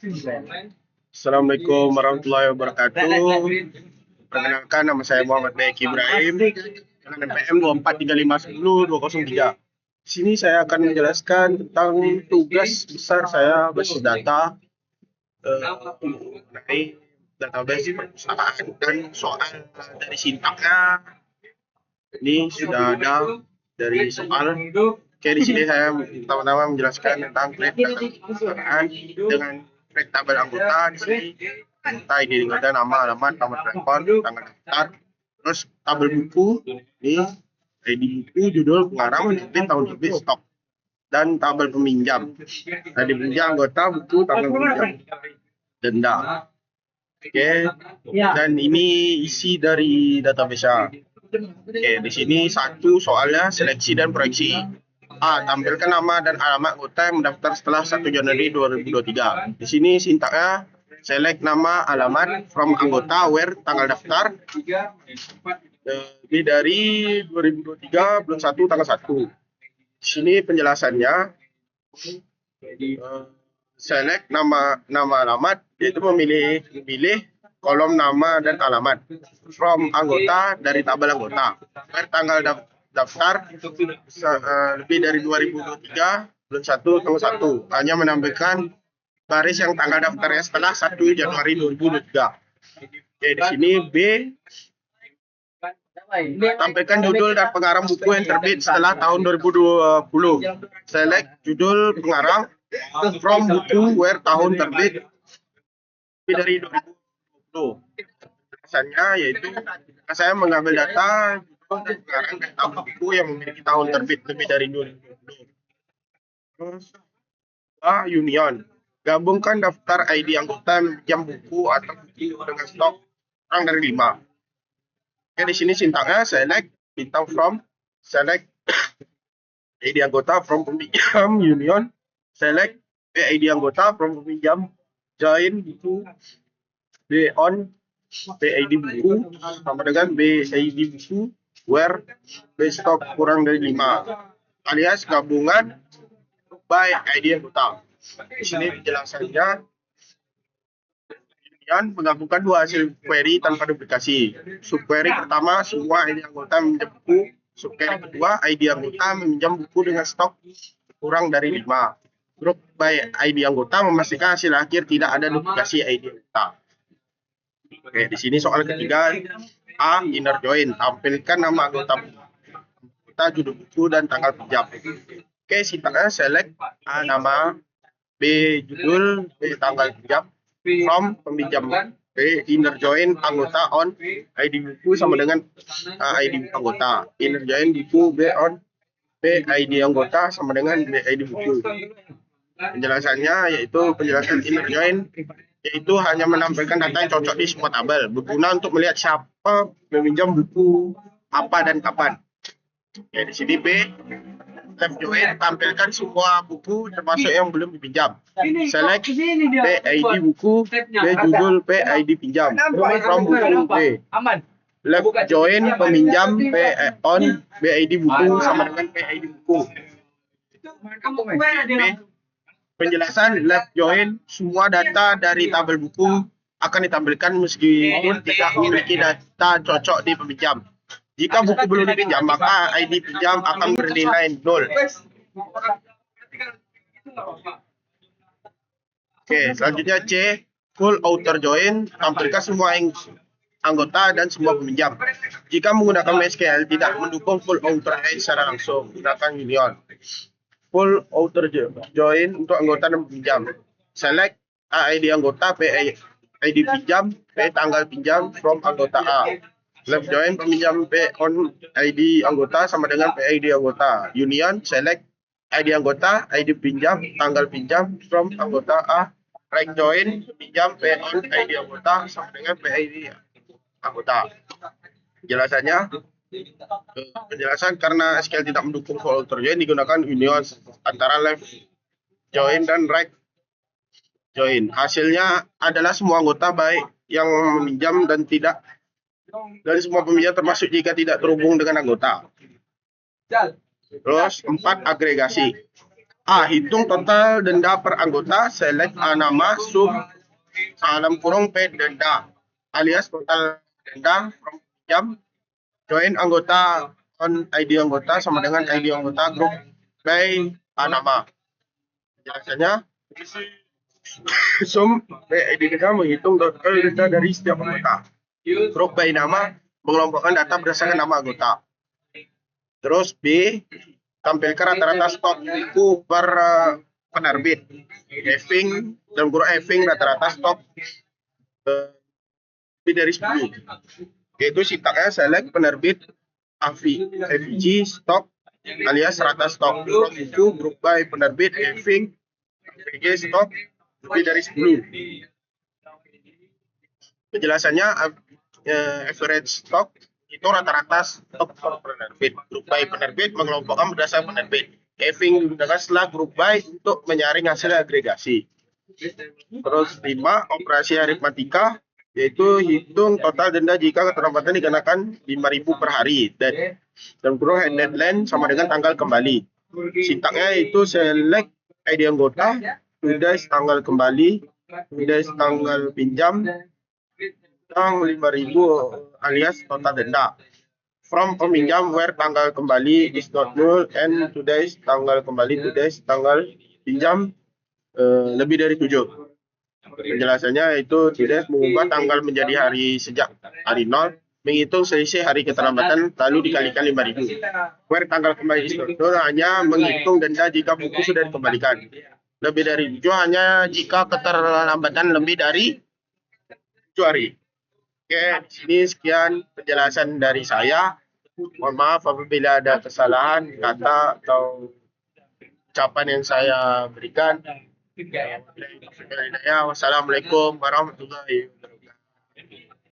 Assalamualaikum warahmatullahi wabarakatuh. Perkenalkan, nama saya Muhammad Baik Ibrahim dengan NPM 243510203. Di sini saya akan menjelaskan tentang tugas besar saya basis data mengenai database perpustakaan dan soal dari sintaknya. Ini sudah ada dari soal. Oke, di sini saya pertama-tama menjelaskan tentang create data perpustakaan dengan create tabel anggota. Di sini anggota ID anggota, nama, alamat, nomor telepon, tanggal daftar, terus tabel buku, ini ID buku, judul, pengarang, penerbit, tahun terbit, stok, dan tabel peminjam. ID peminjam, anggota, buku, tanggal peminjam, denda. Oke, dan ini isi dari database-nya. Oke, di sini satu soalnya seleksi dan proyeksi. A. Tampilkan nama dan alamat anggota yang mendaftar setelah 1 Januari 2023. Di sini sintaknya select nama, alamat, from anggota, where, tanggal daftar, lebih dari 2023, bulan 1, tanggal 1. Di sini penjelasannya, select nama alamat, yaitu memilih kolom nama dan alamat. From anggota, dari tabel anggota. Where, tanggal daftar, lebih dari 2023, bulan 1, tanggal 1. Hanya menambahkan baris yang tanggal daftarnya setelah 1 Januari 2023. Oke, di sini B, tampilkan judul dan pengarang buku yang terbit setelah tahun 2020. Select judul pengarang, from buku, where, tahun terbit, lebih dari 2020. Alasannya yaitu saya mengambil data judul dan pengarang dan tahun buku yang memiliki tahun terbit lebih dari 2020. Terus union, gabungkan daftar ID anggota meminjam buku atau buku dengan stok kurang dari 5. Oke, di sini sintaknya select bintang from, select ID anggota from peminjam, union, select ID anggota from peminjam, join buku, B on, ID buku sama dengan ID buku, where, stok kurang dari 5, alias gabungan by ID anggota. Di sini penjelasannya, union menggabungkan dua hasil query tanpa duplikasi. Subquery pertama, semua ID anggota meminjam buku. Subquery kedua, ID anggota meminjam buku dengan stok kurang dari 5. Group by ID anggota memastikan hasil akhir tidak ada duplikasi ID anggota. Oke, di sini soal ketiga, A. Inner join, tampilkan nama anggota, judul buku, dan tanggal pinjam. Oke, sintaknya select A nama, B judul, B tanggal pinjam, from peminjam, B inner join anggota on ID buku sama dengan ID anggota. Inner join buku B on B ID anggota sama dengan B ID buku. Penjelasannya yaitu penjelasan inner join yaitu hanya menampilkan data yang cocok di semua tabel, berguna untuk melihat siapa meminjam buku, apa dan kapan. Oke, di sini B, left join, tampilkan semua buku termasuk yang belum dipinjam. Select B ID buku, B judul, B ID pinjam. From buku B. Left join peminjam, B on, B ID buku sama dengan B ID buku. B, penjelasan left join, semua data dari tabel buku akan ditampilkan meskipun tidak memiliki data cocok di peminjam. Jika buku belum dipinjam, maka ID pinjam akan bernilai 0. Oke, selanjutnya C, full outer join, tampilkan semua anggota dan semua peminjam. Jika menggunakan MySQL tidak mendukung full outer join secara langsung, gunakan union. Full outer join untuk anggota dan peminjam. Select ID anggota, P ID pinjam, P tanggal pinjam from anggota A. Left join peminjam P on ID anggota sama dengan P ID anggota. Union select ID anggota, ID pinjam, tanggal pinjam from anggota A. Right join pinjam P on ID anggota sama dengan P ID anggota. Penjelasan karena SQL tidak mendukung full outer join digunakan union antara left join dan right join. Hasilnya adalah semua anggota baik yang meminjam dan tidak dari semua peminjam termasuk jika tidak terhubung dengan anggota. Terus 4, agregasi. Hitung total denda per anggota, select nama, sub, dalam kurung P denda, alias total denda from jam, join anggota on ID anggota sama dengan ID anggota grup by nama. Penjelasannya, sum ID denda menghitung total denda dari setiap anggota. Grup by nama mengelompokkan data berdasarkan nama anggota. Terus B, tampilkan rata-rata stok buku per penerbit. Having dalam kurung having rata-rata stok lebih dari 10. Yaitu sintaknya select penerbit AVG stok alias rata stok buku grup by penerbit having AVG stok lebih dari 10. Penjelasannya average stock itu rata-rata stok penerbit. Grup by penerbit mengelompokkan berdasarkan penerbit. Having digunakan setelah grup by untuk menyaring hasil agregasi. Terus 5, operasi aritmatika, yaitu hitung total denda jika keterlambatan dikenakan 5.000 per hari. Dan kurung deadline sama dengan tanggal kembali. Sintaknya itu select ID anggota, tulis tanggal kembali, tulis tanggal pinjam, yang 5.000 alias total denda. From peminjam where tanggal kembali is not null and today's tanggal kembali today's tanggal pinjam lebih dari 7. Penjelasannya itu today's mengubah tanggal menjadi hari sejak hari 0, menghitung selisih hari keterlambatan lalu dikalikan 5.000. Where tanggal kembali is not null hanya menghitung denda jika buku sudah dikembalikan. Lebih dari 7 hanya jika keterlambatan lebih dari 7 hari. Oke, di sini sekian penjelasan dari saya. Mohon maaf apabila ada kesalahan kata atau ucapan yang saya berikan. Wassalamualaikum warahmatullahi wabarakatuh.